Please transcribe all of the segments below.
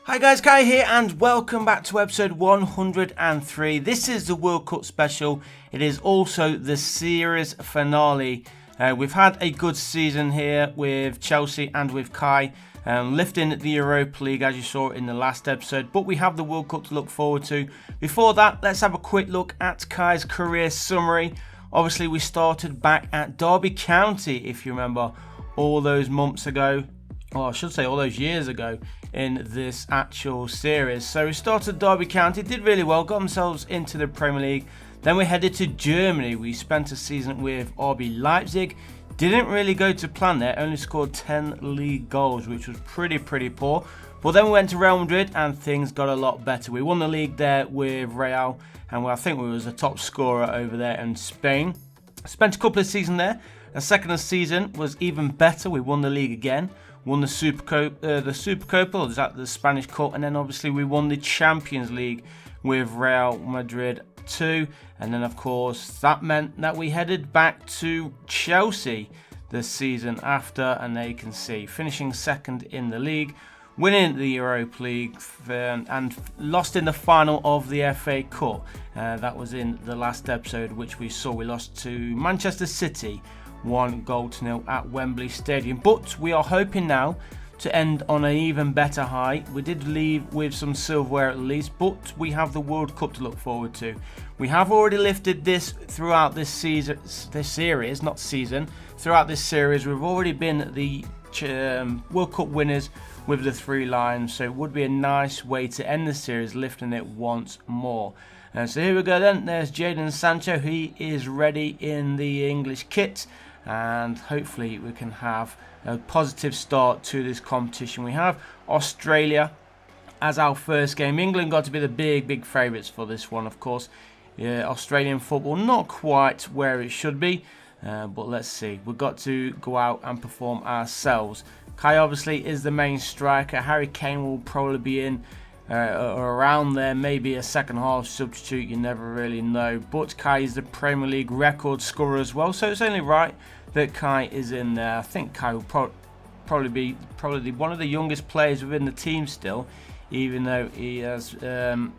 Hi guys, Kai here and welcome back to episode 103. This is the World Cup special. It is also the series finale. We've had a good season here with Chelsea and with Kai, lifting the Europa League as you saw in the last episode, but we have the World Cup to look forward to. Before that, let's have a quick look at Kai's career summary. Obviously we started back at Derby County, if you remember, all those months ago. Or I should say all those years ago in this actual series. So we started Derby County, did really well, got themselves into the Premier League. Then we headed to Germany. We spent a season with RB Leipzig. Didn't really go to plan there, only scored 10 league goals, which was pretty poor. But then we went to Real Madrid and things got a lot better. We won the league there with Real, and I think we was the top scorer over there in Spain. Spent a couple of seasons there. The second season was even better. We won the league again. Won the Supercopa, or is that the Spanish Cup, and then obviously we won the Champions League with Real Madrid too. And then of course that meant that we headed back to Chelsea the season after, and there you can see finishing second in the league, winning the Europa League and lost in the final of the FA Cup. That was in the last episode, which we saw. We lost to Manchester City 1-0 at Wembley Stadium, but we are hoping now to end on an even better high. We did leave with some silverware at least, but we have the World Cup to look forward to. We have already lifted this throughout this season, throughout this series. We've already been the World Cup winners with the 3 Lions, so it would be a nice way to end the series, lifting it once more. So here we go then. There's Jadon Sancho. He is ready in the English kit, and hopefully we can have a positive start to this competition. We have Australia as our first game. England got to be the big favourites for this one, of course. Yeah, Australian football not quite where it should be, but let's see. We've got to go out and perform ourselves. Kai obviously is the main striker. Harry Kane will probably be in around there, maybe a second half substitute, you never really know. But Kai is the Premier League record scorer as well, so it's only right that Kai is in there. I think Kai will probably be one of the youngest players within the team still, even though he has been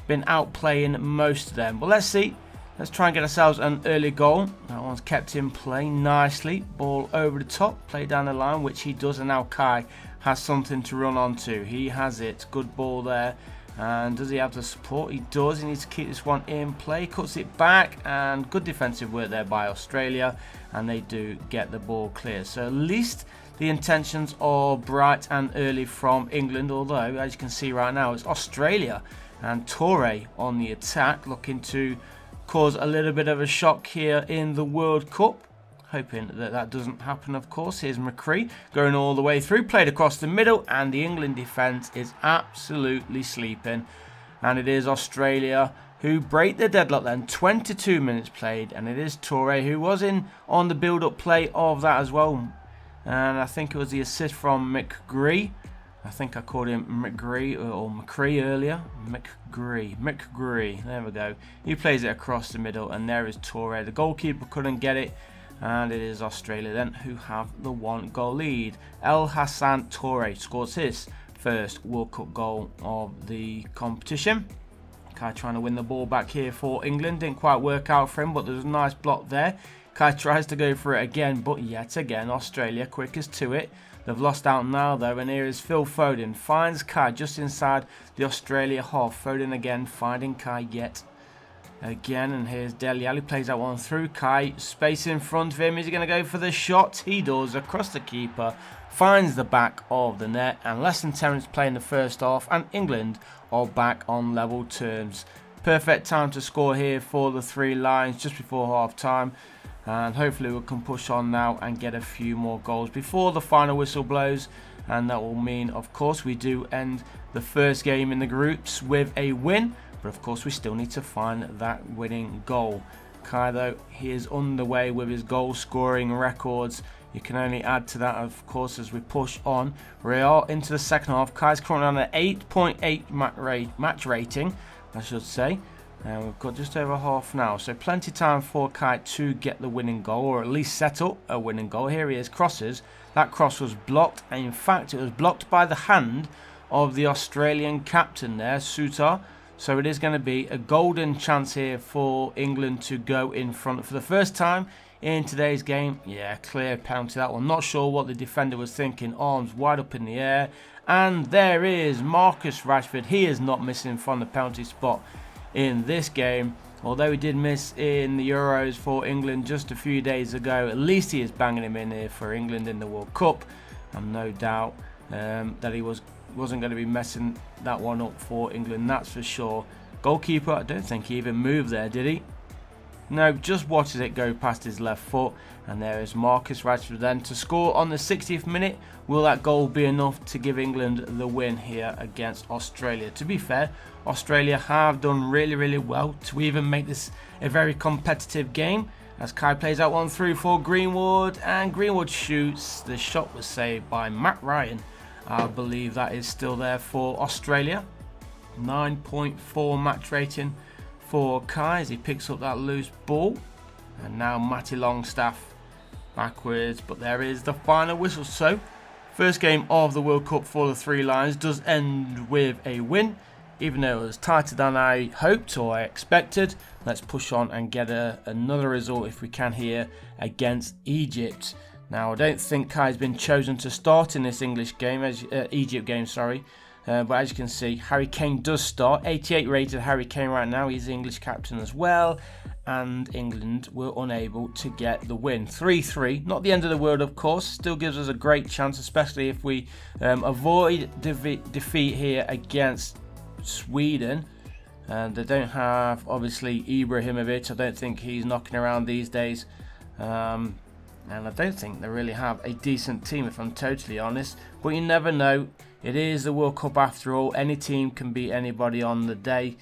outplaying most of them. But let's see. Let's try and get ourselves an early goal. That one's kept in play nicely. Ball over the top, play down the line, which he does, and now Kai has something to run onto. He has it. Good ball there. And does he have the support? He does. He needs to keep this one in play. Cuts it back, and good defensive work there by Australia, and they do get the ball clear. So at least the intentions are bright and early from England, although as you can see right now it's Australia and Toure on the attack, looking to cause a little bit of a shock here in the World Cup. Hoping that doesn't happen, of course. Here's McCree going all the way through, played across the middle, and the England defence is absolutely sleeping. And it is Australia who break the deadlock then. 22 minutes played, and it is Toure who was in on the build-up play of that as well. And I think it was the assist from McGree. I think I called him McGree or McCree earlier. McGree. There we go. He plays it across the middle, and there is Toure. The goalkeeper couldn't get it, and it is Australia then who have the 1-goal lead. El Hassan Toure scores his first World Cup goal of the competition. Kai trying to win the ball back here for England. Didn't quite work out for him, but there's a nice block there. Kai tries to go for it again, but yet again Australia quickest to it. They've lost out now though, and here is Phil Foden. Finds Kai just inside the Australia half. Foden again finding Kai yet again, and here's Dele Alli, plays that one through. Kai, space in front of him. Is he going to go for the shot? He does, across the keeper. Finds the back of the net, and less than 10 minutes playing the first half, and England are back on level terms. Perfect time to score here for the 3 Lions just before half time. And hopefully we can push on now and get a few more goals before the final whistle blows, and that will mean of course we do end the first game in the groups with a win, but of course we still need to find that winning goal. Kai though, he is underway with his goal scoring records. You can only add to that of course as we push on. We are into the second half. Kai's currently on an 8.8 match rating, I should say. And we've got just over half now, so plenty of time for Kai to get the winning goal, or at least set up a winning goal. Here he is, crosses. That cross was blocked, and in fact it was blocked by the hand of the Australian captain there, Sutar. So it is going to be a golden chance here for England to go in front for the first time in today's game. Yeah, clear penalty that one. Not sure what the defender was thinking. Arms wide up in the air. And there is Marcus Rashford. He is not missing from the penalty spot in this game. Although he did miss in the Euros for England just a few days ago, at least he is banging him in here for England in the World Cup. And no doubt that he wasn't going to be messing that one up for England, that's for sure. Goalkeeper, I don't think he even moved there, did he? No, just watches it go past his left foot. And there is Marcus Rashford then to score on the 60th minute. Will that goal be enough to give England the win here against Australia? To be fair, Australia have done really well to even make this a very competitive game. As Kai plays out one through for Greenwood, and Greenwood shoots. The shot was saved by Matt Ryan. I believe that is still there for Australia. 9.4 match rating for Kai as he picks up that loose ball. And now Matty Longstaff backwards, but there is the final whistle. So, first game of the World Cup for the Three Lions does end with a win. Even though it was tighter than I hoped or I expected. Let's push on and get another result if we can here against Egypt. Now, I don't think Kai's been chosen to start in this Egypt game, but as you can see, Harry Kane does start. 88 rated Harry Kane right now. He's the English captain as well. And England were unable to get the win. 3-3. Not the end of the world, of course. Still gives us a great chance, especially if we avoid defeat here against Sweden. They don't have, obviously, Ibrahimovic. I don't think he's knocking around these days. And I don't think they really have a decent team, if I'm totally honest. But you never know. It is the World Cup after all. Any team can beat anybody on the day.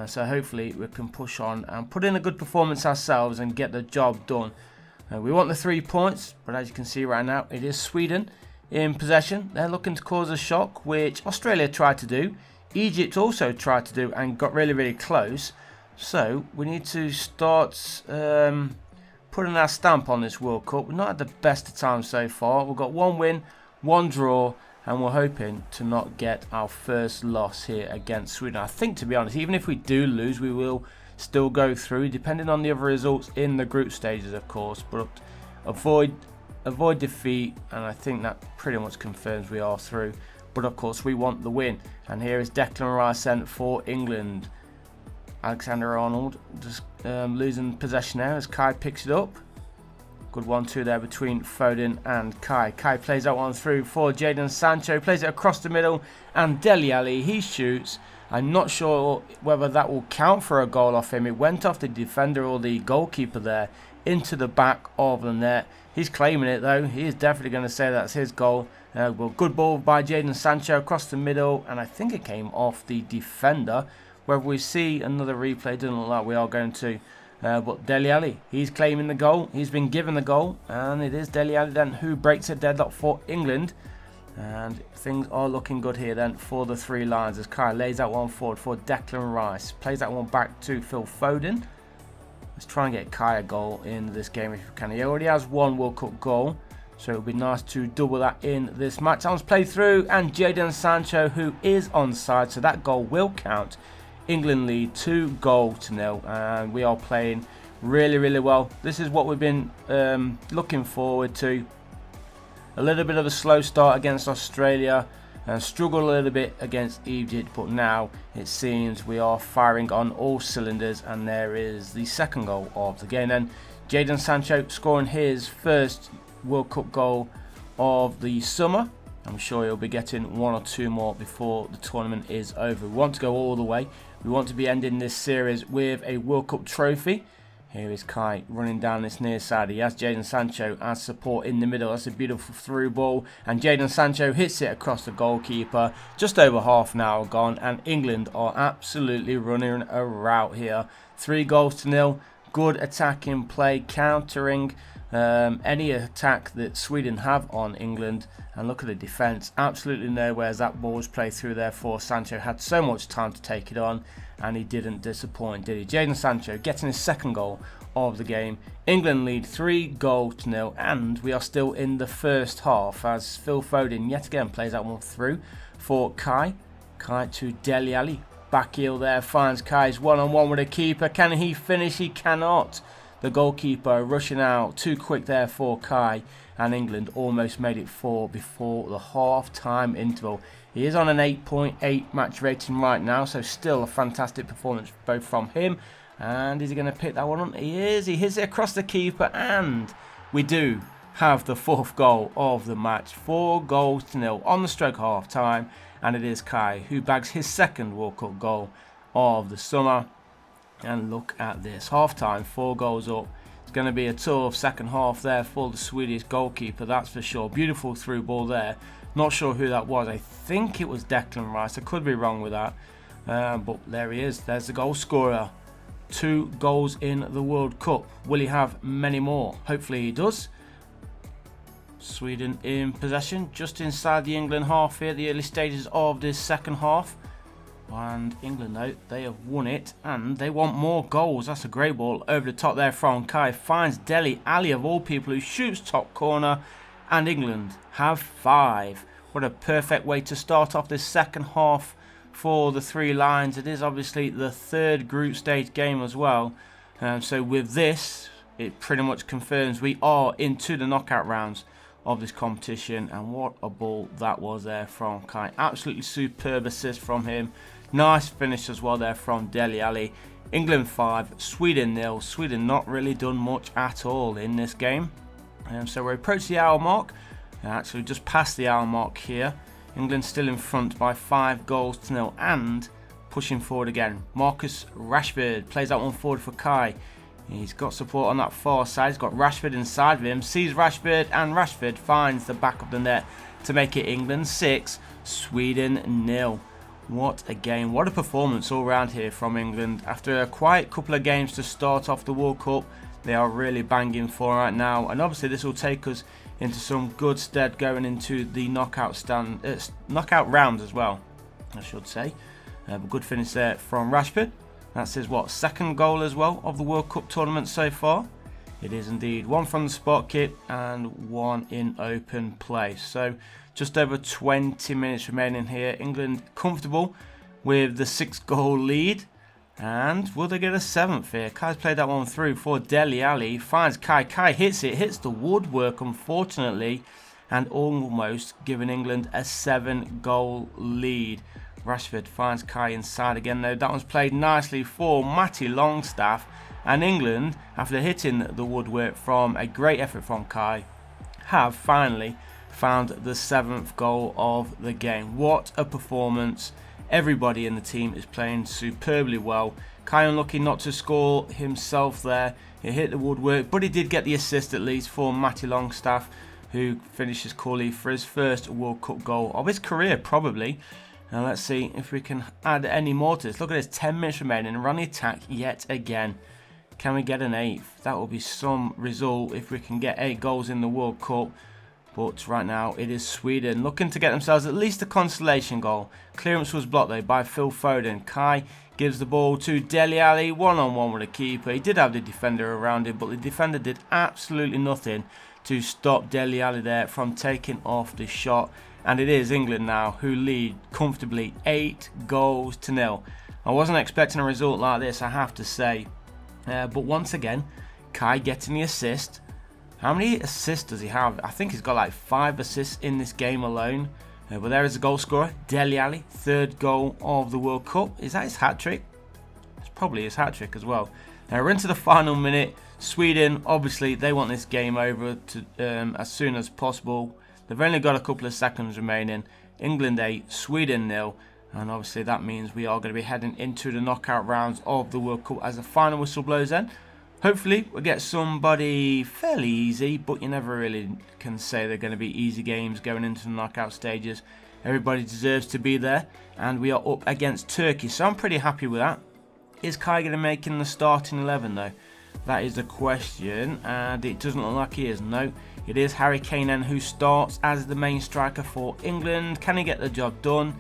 So hopefully we can push on and put in a good performance ourselves and get the job done. We want the 3 points, but as you can see right now, it is Sweden in possession. They're looking to cause a shock, which Australia tried to do. Egypt also tried to do and got really close. So we need to start putting our stamp on this World Cup. We're not had the best of times so far. We've got 1 win, 1 draw, and we're hoping to not get our first loss here against Sweden. I think, to be honest, even if we do lose, we will still go through, depending on the other results in the group stages, of course. But avoid defeat, and I think that pretty much confirms we are through. But of course, we want the win. And here is Declan Rice sent for England. Alexander-Arnold just losing possession there as Kai picks it up. Good 1-2 there between Foden and Kai. Kai plays that one through for Jadon Sancho. Plays it across the middle. And Dele Alli, he shoots. I'm not sure whether that will count for a goal off him. It went off the defender or the goalkeeper there into the back of the net. He's claiming it though. He is definitely going to say that's his goal. Well, good ball by Jadon Sancho across the middle. And I think it came off the defender. Whether we see another replay, doesn't look like we are going to. But Dele Alli, he's claiming the goal. He's been given the goal. And it is Dele Alli then who breaks a deadlock for England. And things are looking good here then for the Three Lions as Kai lays that one forward for Declan Rice. Plays that one back to Phil Foden. Let's try and get Kai a goal in this game if we can. He already has 1 World Cup goal. So it would be nice to double that in this match. That one's played through. And Jadon Sancho, who is onside. So that goal will count. England lead 2-0, and we are playing really well. This is what we've been looking forward to. A little bit of a slow start against Australia and struggled a little bit against Egypt, but now it seems we are firing on all cylinders, and there is the second goal of the game. Then Jadon Sancho scoring his first World Cup goal of the summer. I'm sure he'll be getting 1 or 2 more before the tournament is over. We want to go all the way. We want to be ending this series with a World Cup trophy. Here is Kai running down this near side. He has Jadon Sancho as support in the middle. That's a beautiful through ball. And Jadon Sancho hits it across the goalkeeper. Just over half an hour gone. And England are absolutely running a rout here. 3-0. Good attacking play, countering any attack that Sweden have on England. And look at the defence, absolutely nowhere as that ball was played through there for Sancho. Had so much time to take it on, and he didn't disappoint, did he? Jadon Sancho getting his second goal of the game. England lead 3-0, and we are still in the first half as Phil Foden yet again plays that one through for Kai. Kai to Dele Alli. Back heel there, finds Kai's one-on-one with a keeper. Can he finish? He cannot. The goalkeeper rushing out too quick there for Kai, and England almost made it 4 before the half-time interval. He is on an 8.8 match rating right now, so still a fantastic performance both from him. And is he going to pick that one up? He is. He hits it across the keeper, and we do have the 4th goal of the match. 4-0 on the stroke half-time, and it is Kai who bags his 2nd World Cup goal of the summer. And look at this, half-time, 4 goals up. It's going to be a tough second half there for the Swedish goalkeeper, that's for sure. Beautiful through ball there. Not sure who that was. I think it was Declan Rice. I could be wrong with that. But there he is. There's the goal scorer. 2 goals in the World Cup. Will he have many more? Hopefully he does. Sweden in possession, just inside the England half here, the early stages of this second half. And England, though, they have won it, and they want more goals. That's a great ball over the top there from Kai. Finds Dele Alli, of all people, who shoots top corner. And England have 5. What a perfect way to start off this second half for the 3 Lions. It is obviously the 3rd group stage game as well. So with this, it pretty much confirms we are into the knockout rounds of this competition. And what a ball that was there from Kai. Absolutely superb assist from him. Nice finish as well there from Dele Alli. England 5, Sweden 0. Sweden not really done much at all in this game. So we're approaching the hour mark. Actually just past the hour mark here. England still in front by 5-0 and pushing forward again. Marcus Rashford plays that one forward for Kai. He's got support on that far side. He's got Rashford inside of him. Sees Rashford, and Rashford finds the back of the net to make it England 6, Sweden 0. What a game. What a performance all round here from England. After a quiet couple of games to start off the World Cup, they are really banging for right now. And obviously this will take us into some good stead going into the knockout rounds as well, I should say. But good finish there from Rashford. That's his, 2nd goal as well of the World Cup tournament so far. It is indeed. 1 from the spot kick and 1 in open play. So just over 20 minutes remaining here. England comfortable with the 6-goal lead. And will they get a 7th here? Kai's played that one through for Dele Alli. Finds Kai. Kai hits it. Hits the woodwork, unfortunately. And almost giving England a 7-goal lead. Rashford finds Kai inside again, though. That one's played nicely for Matty Longstaff. And England, after hitting the woodwork from a great effort from Kai, have finally found the 7th goal of the game. What a performance. Everybody in the team is playing superbly well. Kai unlucky not to score himself there. He hit the woodwork, but he did get the assist at least for Matty Longstaff, who finishes coolly for his 1st World Cup goal of his career, probably. Now let's see if we can add any more to this. Look at this, 10 minutes remaining and we're on the attack yet again. Can we get an 8th? That will be some result if we can get 8 goals in the World Cup. But right now it is Sweden looking to get themselves at least a consolation goal. Clearance was blocked though by Phil Foden. Kai gives the ball to Dele Alli, one-on-one with the keeper. He did have the defender around him, but the defender did absolutely nothing to stop Dele Alli there from taking off the shot. And it is England now who lead comfortably 8-0. I wasn't expecting a result like this, I have to say. But once again, Kai getting the assist. How many assists does he have? I think he's got like 5 assists in this game alone. But there is the goal scorer, Dele Alli, 3rd goal of the World Cup. Is that his hat-trick? It's probably his hat-trick as well. Now we're into the final minute. Sweden, obviously, they want this game over as soon as possible. They've only got a couple of seconds remaining. England 8, Sweden 0. And obviously that means we are going to be heading into the knockout rounds of the World Cup as the final whistle blows in. Hopefully we'll get somebody fairly easy, but you never really can say they're going to be easy games going into the knockout stages. Everybody deserves to be there, and we are up against Turkey, so I'm pretty happy with that. Is Kai going to make in the starting 11 though? That is the question, and it doesn't look like he is. No, it is Harry Kane who starts as the main striker for England. Can he get the job done?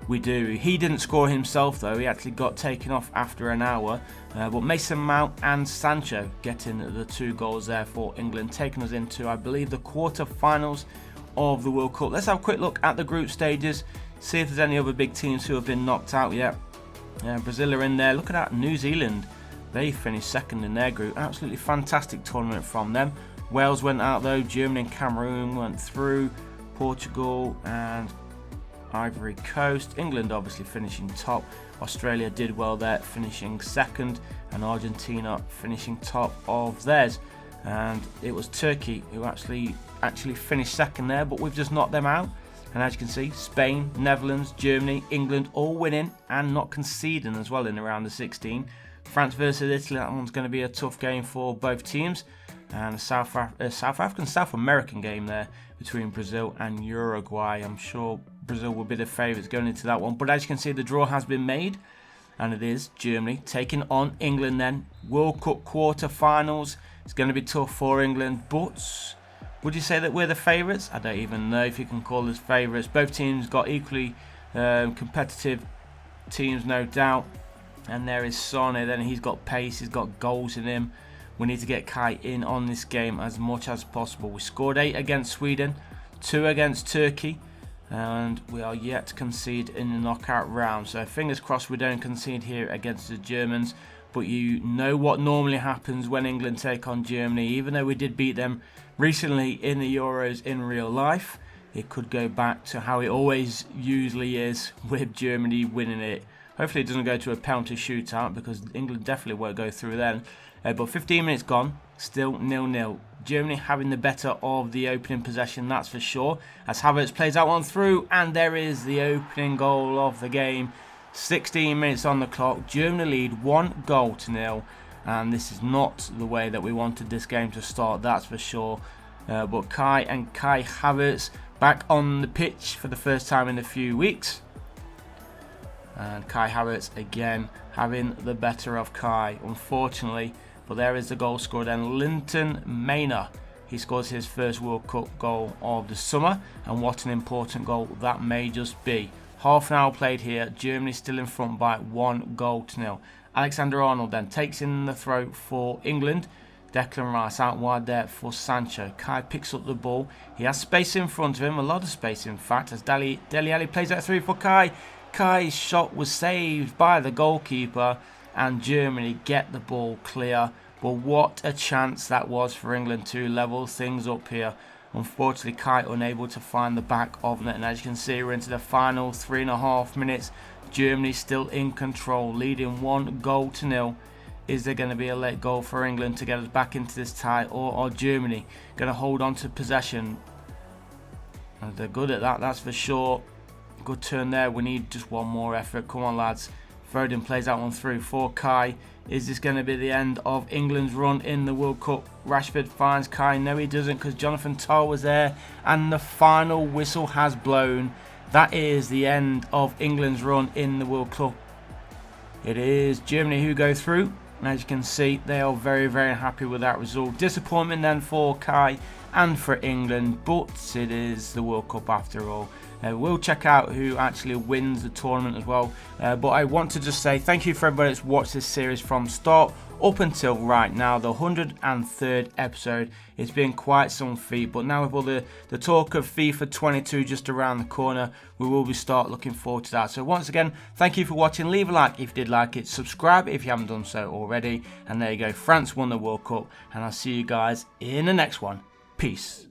We do. He didn't score himself though, he actually got taken off after an hour. But Mason Mount and Sancho getting the 2 goals there for England, taking us into, I believe, the quarter-finals of the World Cup. Let's have a quick look at the group stages, see if there's any other big teams who have been knocked out yet. Brazil are in there. Look at that, New Zealand. They finished second in their group. Absolutely fantastic tournament from them. Wales went out though, Germany and Cameroon went through, Portugal and Ivory Coast. England obviously finishing top. Australia did well there, finishing second, and Argentina finishing top of theirs. And it was Turkey who actually finished second there, but we've just knocked them out. And as you can see, Spain, Netherlands, Germany, England all winning and not conceding as well in around the 16. France versus Italy, that one's going to be a tough game for both teams. And a South American game there between Brazil and Uruguay. I'm sure Brazil will be the favourites going into that one. But as you can see, the draw has been made. And it is Germany taking on England then. World Cup quarter-finals. It's going to be tough for England. But would you say that we're the favourites? I don't even know if you can call us favourites. Both teams got equally competitive teams, no doubt. And there is Sonne. Then he's got pace. He's got goals in him. We need to get Kai in on this game as much as possible. We scored 8 against Sweden, 2 against Turkey, and we are yet to concede in the knockout round. So fingers crossed we don't concede here against the Germans. But you know what normally happens when England take on Germany. Even though we did beat them recently in the Euros in real life, it could go back to how it always usually is with Germany winning it. Hopefully it doesn't go to a penalty shootout, because England definitely won't go through then. But 15 minutes gone, still 0-0. Germany having the better of the opening possession, that's for sure. As Havertz plays that one through, and there is the opening goal of the game. 16 minutes on the clock. Germany lead 1-0. And this is not the way that we wanted this game to start, that's for sure. But Kai Havertz back on the pitch for the first time in a few weeks. And Kai Havertz again having the better of Kai, unfortunately. But there is the goal scored then. Linton Maynard, he scores his first World Cup goal of the summer. And what an important goal that may just be. Half an hour played here. Germany still in front by 1-0. Alexander-Arnold then takes in the throw for England. Declan Rice out wide there for Sancho. Kai picks up the ball. He has space in front of him, a lot of space in fact, as Dele Alli plays that through for Kai. Kai's shot was saved by the goalkeeper, and Germany get the ball clear. But what a chance that was for England to level things up here. Unfortunately, Kai unable to find the back of net, and as you can see, we're into the final 3.5 minutes. Germany still in control, leading 1-0. Is there going to be a late goal for England to get us back into this tie, or are Germany going to hold on to possession? And they're good at that, that's for sure. Good turn there. We need just one more effort. Come on, lads. Foden plays that one through for Kai. Is this going to be the end of England's run in the World Cup? Rashford finds Kai. No, he doesn't, because Jonathan Tah was there. And the final whistle has blown. That is the end of England's run in the World Cup. It is Germany who go through. And as you can see, they are very, very happy with that result. Disappointment then for Kai and for England, but it is the World Cup after all. We'll check out who actually wins the tournament as well. But I want to just say thank you for everybody that's watched this series from start up until right now, the 103rd episode. It's been quite some feat, but now with all the talk of FIFA 22 just around the corner, we will start looking forward to that. So once again, thank you for watching. Leave a like if you did like it, subscribe if you haven't done so already, and there you go, France won the World Cup, and I'll see you guys in the next one. Peace.